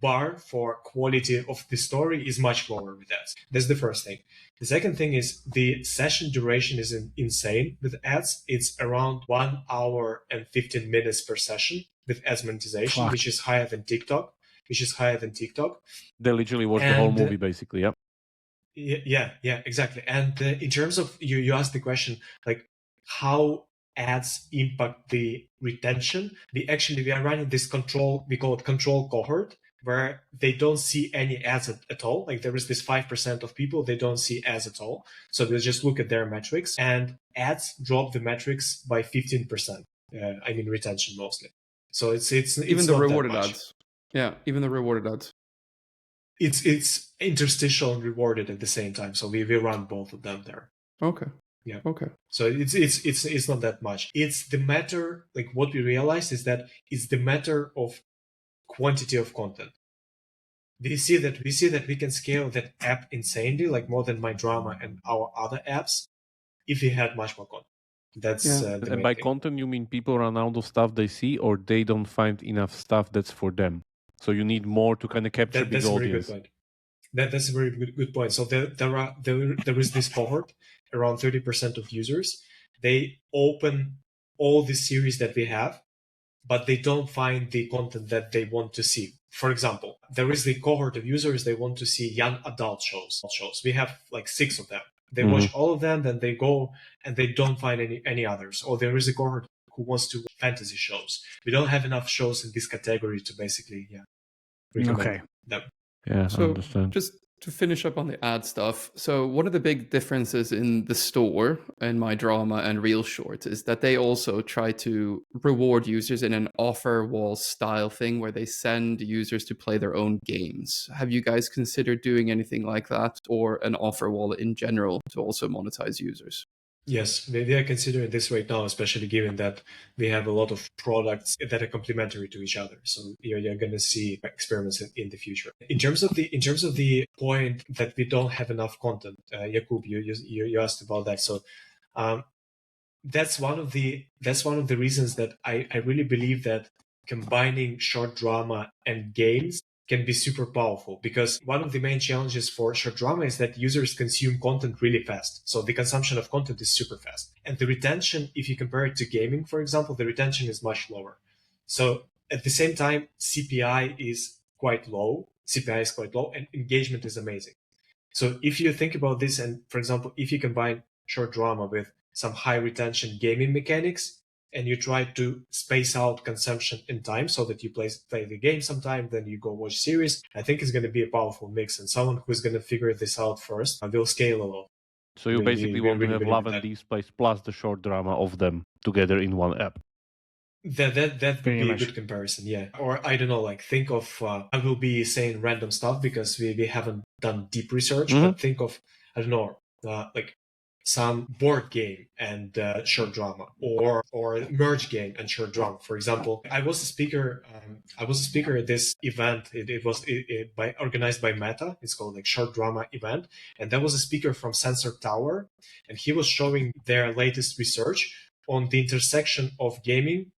bar for quality of the story is much lower with ads. That's the first thing. The second thing is the session duration is insane with ads. It's around 1 hour and 15 minutes per session with ads monetization, which is higher than TikTok. which is higher than TikTok. They literally watch the whole movie, basically. Yeah. Yeah, exactly. And in terms of you asked the question like how ads impact the retention. We are running this control, we call it control cohort, where they don't see any ads at all. Like there is this 5% of people, they don't see ads at all. So they just look at their metrics, and ads drop the metrics by 15%. I mean retention mostly. So it's even the not rewarded that much. ads. Yeah, even the rewarded ads. It's interstitial and rewarded at the same time. So we run both of them there. Okay. Yeah. Okay. So it's not that much. It's the matter, like what we realized is that it's the matter of quantity of content. We see that we can scale that app insanely, like more than My Drama and our other apps, if we had much more content. That's the And main by thing. content, you mean people run out of stuff they see, or they don't find enough stuff that's for them. So you need more to kind of capture big audience. Very good point. That's a very good point. So there is this cohort, around 30% of users. They open all the series that we have, but they don't find the content that they want to see. For example, there is the cohort of users, they want to see young adult shows. We have like 6 of them. They watch all of them, then they go and they don't find any others. Or there is a cohort who wants to watch fantasy shows. We don't have enough shows in this category to basically recommend them. Yeah, so I understand. Just to finish up on the ad stuff, so one of the big differences in the store and My Drama and Real Short is that they also try to reward users in an offer wall style thing where they send users to play their own games. Have you guys considered doing anything like that, or an offer wall in general to also monetize users? Yes, we are considering this right now, especially given that we have a lot of products that are complementary to each other. So you're going to see experiments in the future. In terms of the point that we don't have enough content, Jakub, you asked about that. So that's one of the reasons that I really believe that combining short drama and games can be super powerful, because one of the main challenges for short drama is that users consume content really fast. So the consumption of content is super fast. And the retention, if you compare it to gaming, for example, the retention is much lower. So at the same time, CPI is quite low, and engagement is amazing. So if you think about this, and for example, if you combine short drama with some high retention gaming mechanics, and you try to space out consumption in time so that you play the game sometime, then you go watch series, I think it's going to be a powerful mix. And someone who's going to figure this out first will scale a lot. So you basically want to have Love and Displays plus the short drama of them together in one app. That would be a good comparison, yeah. Or I don't know, like think of, I will be saying random stuff because we haven't done deep research, but think of, I don't know, like some board game and short drama, or merge game and short drama. For example, I was a speaker at this event. It was organized by Meta. It's called like short drama event, and there was a speaker from Sensor Tower, and he was showing their latest research on the intersection of gaming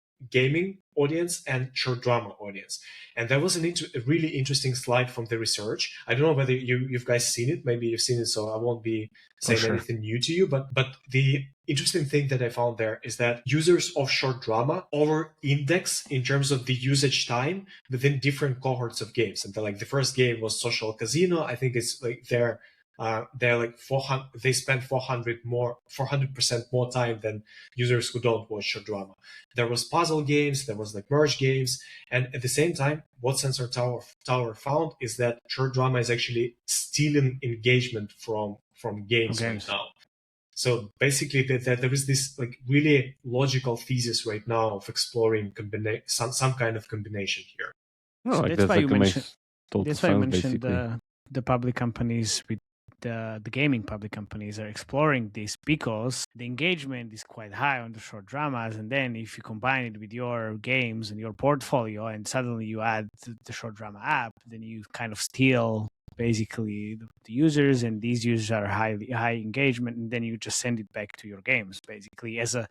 audience and short drama audience. And there was a really interesting slide from the research. I don't know whether you've guys seen it. Maybe you've seen it, so I won't be saying anything new to you. But the interesting thing that I found there is that users of short drama over-index in terms of the usage time within different cohorts of games. And the first game was Social Casino. I think it's like they're like 400. They spend 400% more time than users who don't watch short drama. There was puzzle games, there was like merge games, and at the same time, what Sensor Tower found is that short drama is actually stealing engagement from games right now. So basically, there is this like really logical thesis right now of exploring some kind of combination here. So that's why you mentioned. That's why you mentioned the public companies with. The gaming public companies are exploring this because the engagement is quite high on the short dramas, and then if you combine it with your games and your portfolio and suddenly you add the short drama app, then you kind of steal basically the users, and these users are high engagement, and then you just send it back to your games basically as a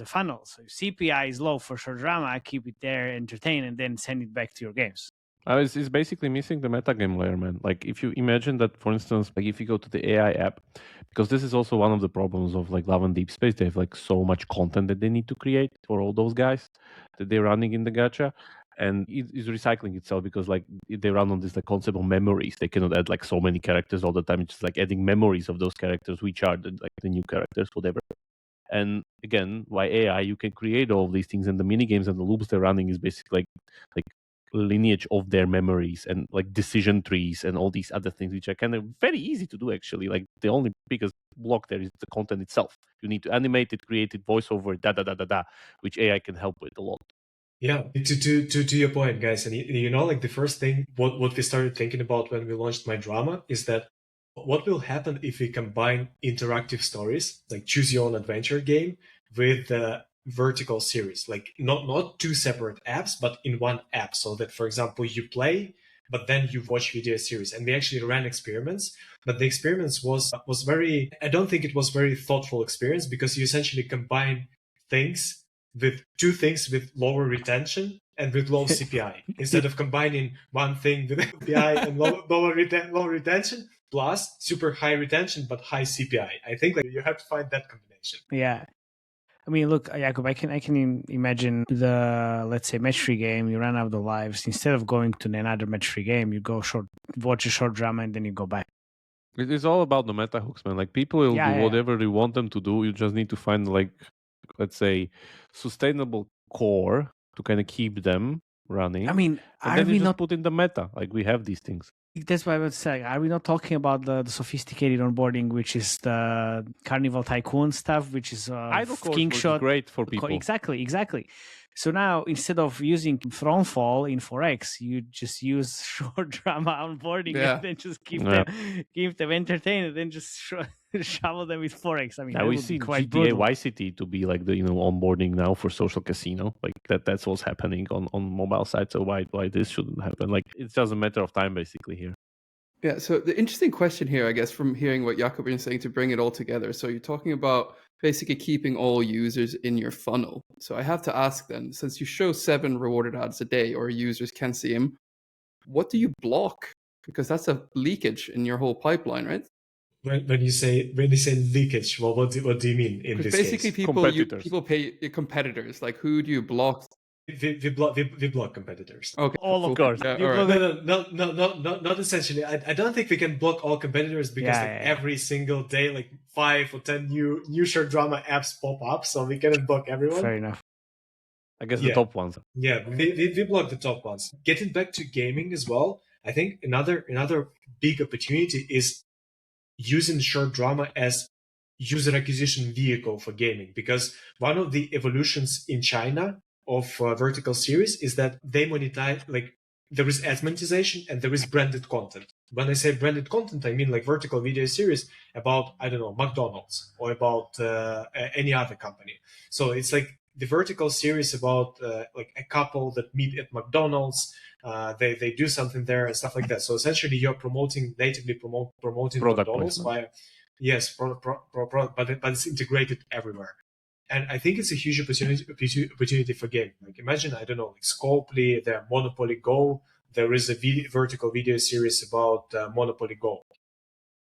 funnel. So if CPI is low for short drama, keep it there, entertain, and then send it back to your games. It's basically missing the metagame layer, man. Like if you imagine that, for instance, like if you go to the AI app, because this is also one of the problems of like Love and Deep Space, they have like so much content that they need to create for all those guys that they're running in the gacha. and it's recycling itself because like they run on this like concept of memories. They cannot add like so many characters all the time. It's just like adding memories of those characters, which are the new characters, whatever. And again, by AI, you can create all of these things, and the mini games and the loops they're running is basically like lineage of their memories and like decision trees and all these other things, which are kind of very easy to do actually. Like the only biggest block there is the content itself. You need to animate it, create it, voiceover, which AI can help with a lot. Yeah, to your point, guys, and you know, like the first thing what we started thinking about when we launched My Drama is that what will happen if we combine interactive stories, like choose your own adventure game, with vertical series, like not two separate apps, but in one app, so that, for example, you play, but then you watch video series. And we actually ran experiments, but the experiments was very, I don't think it was very thoughtful experience, because you essentially combine things with two things with lower retention and with low CPI instead of combining one thing with CPI and lower retention plus super high retention but high CPI. I think like you have to find that combination. Yeah. I mean, look, Jakub, I can imagine the, let's say, match 3 game. You run out of the lives. Instead of going to another match 3 game, you go watch a short drama, and then you go back. It's all about the meta hooks, man. Like people will do whatever they want them to do. You just need to find like, let's say, sustainable core to kind of keep them running. I mean, and then you just put in the meta. Like we have these things. That's what I would say. Are we not talking about the sophisticated onboarding, which is the Carnival Tycoon stuff, which is King Shot, great for people. Exactly. So now, instead of using Thronefall in 4X, you just use short drama onboarding and then just keep them entertained, and then just shovel them with 4X. I mean, now we see quite GTA Vice City to be like the onboarding now for social casino, like that's what's happening on mobile side. So why this shouldn't happen? Like it's just a matter of time basically here. Yeah, so the interesting question here, I guess, from hearing what Jakub is saying, to bring it all together. So you're talking about basically keeping all users in your funnel. So I have to ask then, since you show 7 rewarded ads a day or users can see them, what do you block? Because that's a leakage in your whole pipeline, right? When you say leakage, what do you mean in this basically case? People pay competitors. Like, who do you block? We block competitors. Okay, all of course. Yeah, no, not essentially. I don't think we can block all competitors because every single day, like 5 or 10 new short drama apps pop up, so we cannot block everyone. Fair enough. I guess the top ones. Yeah, we block the top ones. Getting back to gaming as well, I think another big opportunity is using short drama as user acquisition vehicle for gaming, because one of the evolutions in China of vertical series is that they monetize, like there is ads monetization and there is branded content. When I say branded content, I mean like vertical video series about, I don't know, McDonald's or about any other company. So it's like the vertical series about like a couple that meet at McDonald's, they do something there and stuff like that. So essentially you're natively promoting product McDonald's via, yes, but it's integrated everywhere. And I think it's a huge opportunity for gaming. Like imagine, I don't know, like Scopely, their Monopoly Go. There is a vertical video series about Monopoly Go,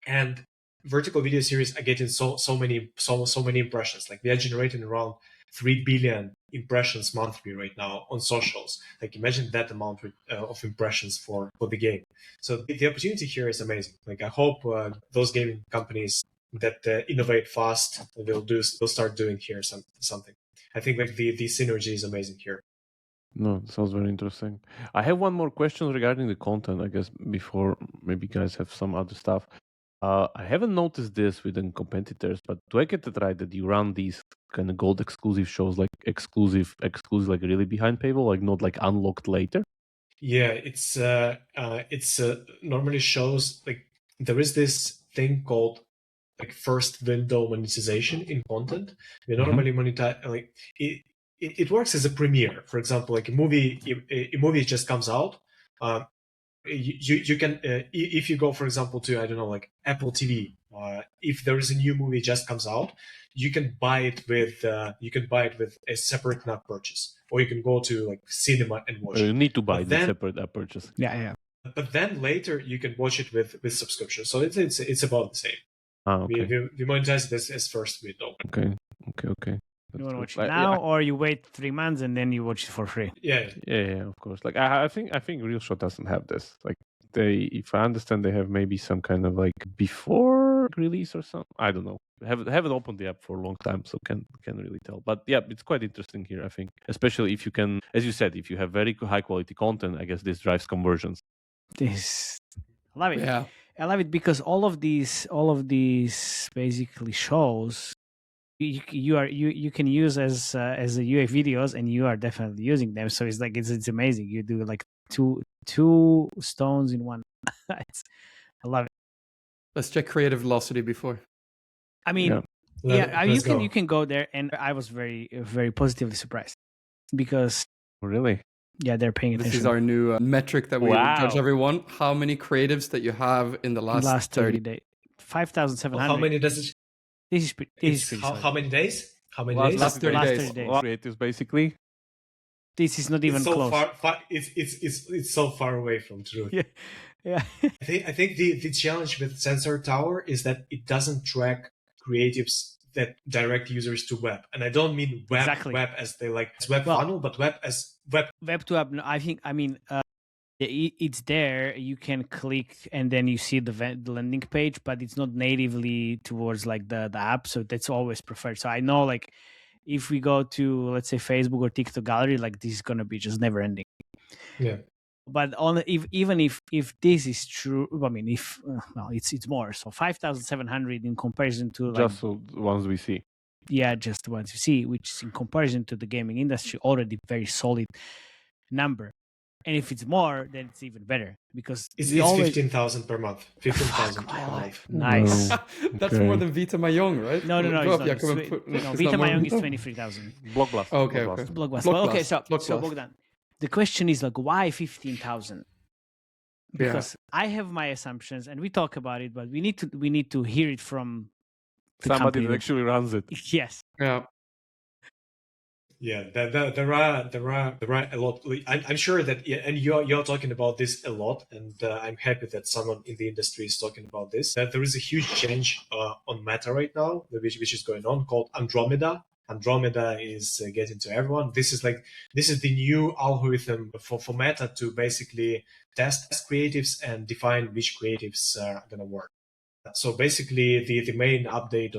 and vertical video series are getting so many impressions. Like we are generating around 3 billion impressions monthly right now on socials. Like imagine that amount of impressions for the game. So the opportunity here is amazing. Like I hope those gaming companies that innovate fast will start doing here something. I think like the synergy is amazing here. No, sounds very interesting. I have one more question regarding the content, I guess, before maybe you guys have some other stuff. I haven't noticed this within competitors, but do I get it right that you run these kind of gold exclusive shows, like exclusive, like really behind paywall, like not like unlocked later? Yeah, it's normally shows like there is this thing called like first window monetization in content. We normally monetize like it works as a premiere. For example, like a movie just comes out. You can if you go, for example, to, I don't know, like Apple TV. If there is a new movie just comes out, you can buy it with a separate app purchase, or you can go to like cinema and watch it. You need to buy the separate app purchase. Yeah. But then later you can watch it with subscription. So it's about the same. Okay. We monetize this as first window. Okay. You want to watch it Like, now, or you wait 3 months and then you watch it for free. Yeah. yeah, of course. Like I think RealShot doesn't have this. Like if I understand, they have maybe some kind of like before release or something. I don't know. Haven't opened the app for a long time, so can really tell. But yeah, it's quite interesting here. I think, especially if you can, as you said, if you have very high quality content, I guess this drives conversions. This, I love it. Yeah. I love it because all of these basically shows you can use as a UA videos, and you are definitely using them. So it's like it's amazing. You do like two stones in one. I love it. Let's check creative velocity before. I mean, Yeah. you can go there, and I was very very positively surprised because Really, they're paying attention. This is our new metric that we Wow. judge everyone. How many creatives that you have in the last 30 days. 5,700. How many does it? This is pretty How many days? How many Last- days? Last 30 days. 30 days. creatives basically. This is not even It's so close. far. It's so far away from truth. Yeah. I think the challenge with Sensor Tower is that it doesn't track creatives that direct users to web, and I don't mean web Exactly. web as they like it's web Well- funnel, but web as web. Web to app. No, I mean, it's there. You can click, and then you see the landing page, but it's not natively towards like the app. So that's always preferred. So I know, like, if we go to, let's say, Facebook or TikTok gallery, like this is gonna be just never ending. Yeah. But even if this is true, I mean, if it's more. So 5,700 in comparison to like Just the ones we see. just the ones you see, which is in comparison to the gaming industry already very solid number. And if it's more, then it's even better because It's we always 15,000 per month. 15,000 per month. nice. No. That's Okay. more than Vita Mayong, right? No, Go it's up, not. Jakob, It's and put- no, it's Vita not more- Mayong is 23,000. Blockbuster. Okay, Blockbuster. okay. Blockbuster. Blockbuster. Okay, so Blockbuster. Bogdan, the question is like, why 15,000? Because I have my assumptions, and we talk about it, but we need to hear it from the Somebody company that actually runs it. Yes. Yeah. Yeah, there are a lot. I'm sure that, and you're talking about this a lot, and I'm happy that someone in the industry is talking about this. That there is a huge change on Meta right now, which is going on, called Andromeda. Andromeda is getting to everyone. This is the new algorithm for Meta to basically test creatives and define which creatives are gonna work. So basically, the main update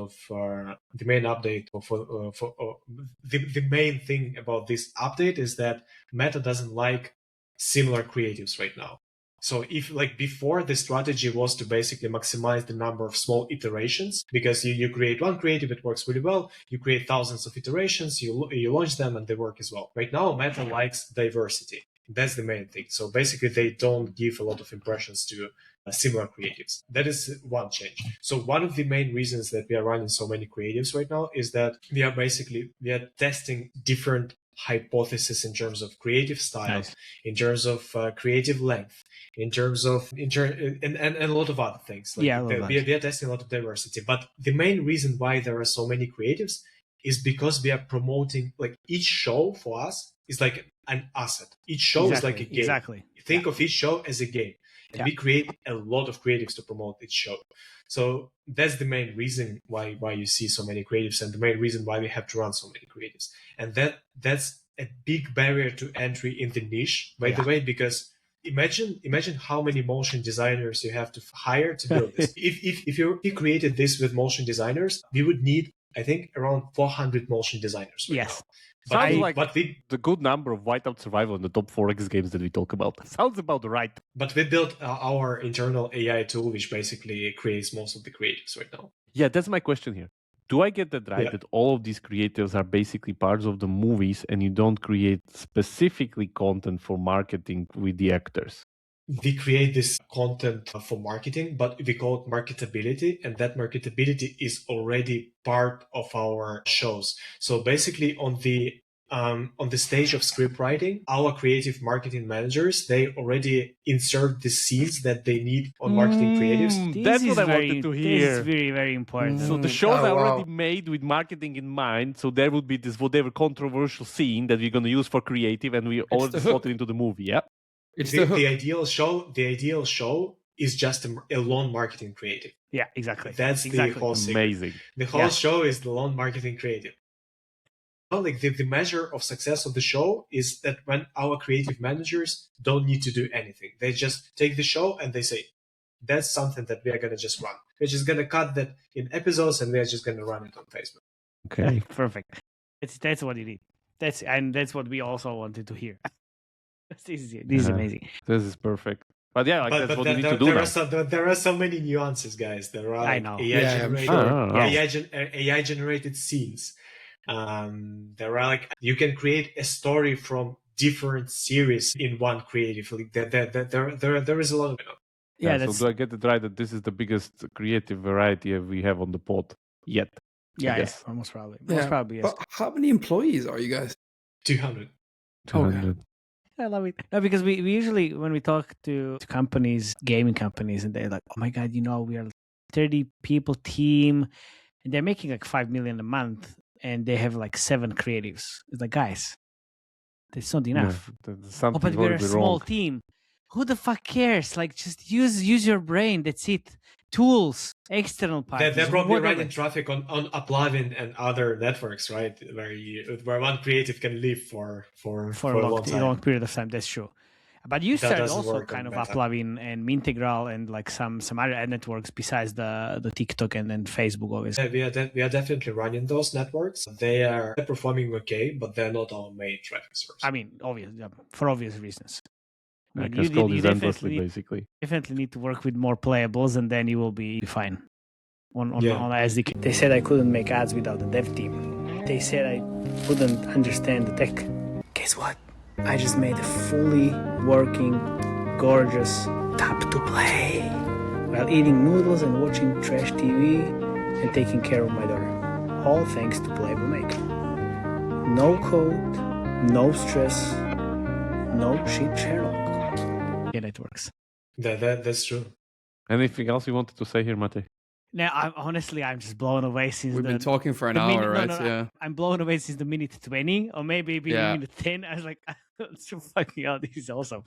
the main thing about this update is that Meta doesn't like similar creatives right now. So if like before, the strategy was to basically maximize the number of small iterations, because you create one creative, it works really well. You create thousands of iterations, you launch them, and they work as well. Right now, Meta likes diversity. That's the main thing. So basically, they don't give a lot of impressions to similar creatives. That is one change. So one of the main reasons that we are running so many creatives right now is that we are testing different hypotheses in terms of creative style, in terms of creative length, in terms of and a lot of other things. We are testing a lot of diversity. But the main reason why there are so many creatives is because we are promoting, like, each show for us is like an asset. Each show is like a game. Exactly. Think of each show as a game. And we create a lot of creatives to promote each show. So that's the main reason why you see so many creatives, and the main reason why we have to run so many creatives. And that's a big barrier to entry in the niche, by the way, because imagine how many motion designers you have to hire to build this. If you created this with motion designers, we would need, I think, around 400 motion designers right now. Sounds like the good number of Whiteout Survival in the top 4X games that we talk about. Sounds about right. But we built our internal AI tool, which basically creates most of the creatives right now. Yeah, that's my question here. Do I get that right, that all of these creatives are basically parts of the movies and you don't create specifically content for marketing with the actors? We create this content for marketing, but we call it marketability, and that marketability is already part of our shows. So basically, on the stage of script writing, our creative marketing managers, they already insert the scenes that they need on marketing creatives. That's what I wanted to hear. This is very, very important. So the shows are already made with marketing in mind. So there would be this whatever controversial scene that we're going to use for creative, and we already slot it into the movie. Yeah. It's the ideal show. The ideal show is just a lone marketing creative. Yeah, exactly. That's the whole secret. Amazing. The whole show is the lone marketing creative. Like the measure of success of the show is that when our creative managers don't need to do anything. They just take the show and they say, that's something that we are going to just run. We're just going to cut that in episodes and we are just going to run it on Facebook. Okay. Perfect. That's what you need. That's what we also wanted to hear. This is amazing. This is perfect. But yeah, like that's what you need to do there now. There are so many nuances, guys. There are I like know. AI generated scenes. There are like you can create a story from different series in one creative. Like there is a lot of it. Yeah. So do I get it right that this is the biggest creative variety we have on the pod yet? Yeah, most probably. Most probably, yes. But how many employees are you guys? 200. 200. Okay. I love it. No, because we usually, when we talk to companies, gaming companies, and they're like, oh my God, we are 30 people team, and they're making like 5 million a month, and they have like 7 creatives. It's like, guys, that's not enough. Yeah, but we're a small team. Who the fuck cares? Like, just use your brain. That's it. Tools, external parties. They're probably running traffic on Uplavin and other networks, right? Where one creative can live for a long period of time. That's true. But you started also kind of Uplavin and Mintegral and like some other networks besides the TikTok and then Facebook always. We are definitely running those networks. They're performing okay, but they're not our main traffic source. I mean, for obvious reasons. You basically. Definitely need to work with more playables, and then you will be fine on SDK. They said I couldn't make ads without the dev team. They said I wouldn't understand the tech. Guess what? I just made a fully working, gorgeous tap to play while eating noodles and watching trash TV and taking care of my daughter. All thanks to Playable Maker. No code, no stress, no cheap Sherlock. Yeah, that works. That's true. Anything else you wanted to say here, Mate? Now, I'm just blown away since we've been talking for an hour, right? Yeah, I'm blown away since the minute 20, or maybe minute 10. I was like, that's so fucking hell. This is awesome.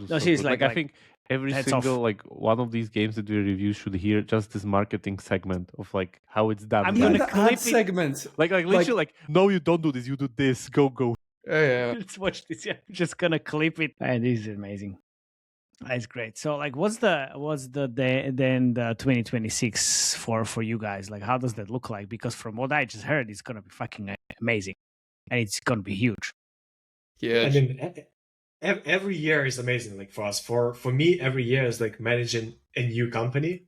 No, she's like, I think every single one of these games that we review should hear just this marketing segment of like how it's done. I'm gonna clip segments. Like literally, like no, you don't do this. You do this. Go. Yeah. Let's watch this. Yeah, I'm just gonna clip it. And this is amazing. That's great. So, like, what's the 2026 for you guys? Like, how does that look like? Because from what I just heard, it's gonna be fucking amazing, and it's gonna be huge. Yeah, I mean, every year is amazing. Like for us, for me, every year is like managing a new company.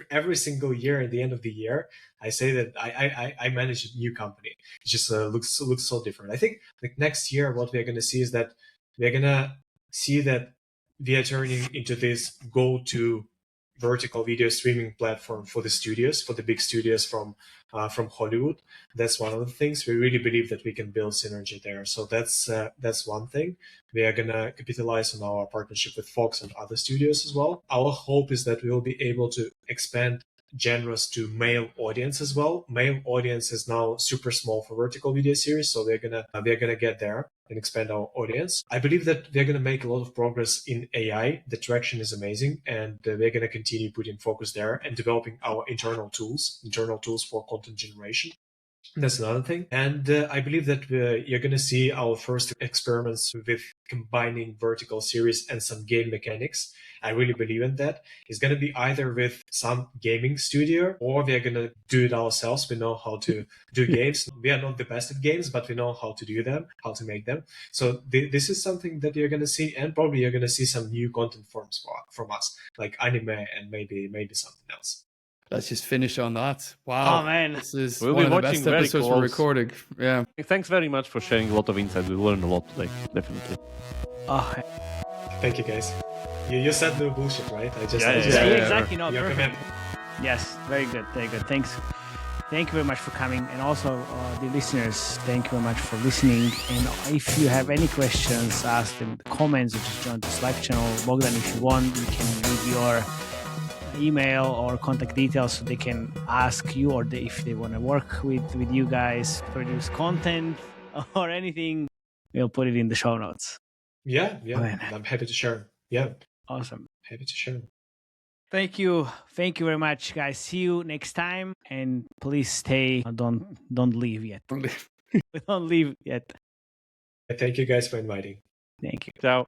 Every single year, at the end of the year, I say that I manage a new company. It just looks so different. I think like next year, what we're gonna see is that we're gonna see that we are turning into this go-to vertical video streaming platform for the studios, for the big studios from Hollywood. That's one of the things. We really believe that we can build synergy there. So that's one thing. We are gonna capitalize on our partnership with Fox and other studios as well. Our hope is that we will be able to expand genres to male audience as well. Male audience is now super small for vertical video series, so we're gonna get there and expand our audience. I believe that we're gonna make a lot of progress in AI. The traction is amazing, and we're gonna continue putting focus there and developing our internal tools for content generation. That's another thing. And I believe that you're going to see our first experiments with combining vertical series and some game mechanics. I really believe in that. It's going to be either with some gaming studio, or we're going to do it ourselves. We know how to do games. We are not the best at games, but we know how to do them, how to make them. So this is something that you're going to see, and probably you're going to see some new content forms from us, like anime and maybe something else. Let's just finish on that. Wow. Oh, man. This is one of the best episodes we're recording. Yeah. Thanks very much for sharing a lot of insights. We learned a lot today, definitely. Oh. Thank you, guys. You said no bullshit, right? Exactly. No, perfect. Yes, very good. Thanks. Thank you very much for coming. And also, the listeners, thank you very much for listening. And if you have any questions, ask them in the comments or just join the Slack channel. Bogdan, if you want, you can leave your email or contact details so they can ask you, or if they want to work with you guys, produce content or anything, we'll put it in the show notes. Yeah. I'm happy to share. Yeah. Awesome. Happy to share. Thank you very much, guys. See you next time, and please stay. Don't leave yet. Don't leave yet. Thank you guys for inviting. Thank you. Ciao.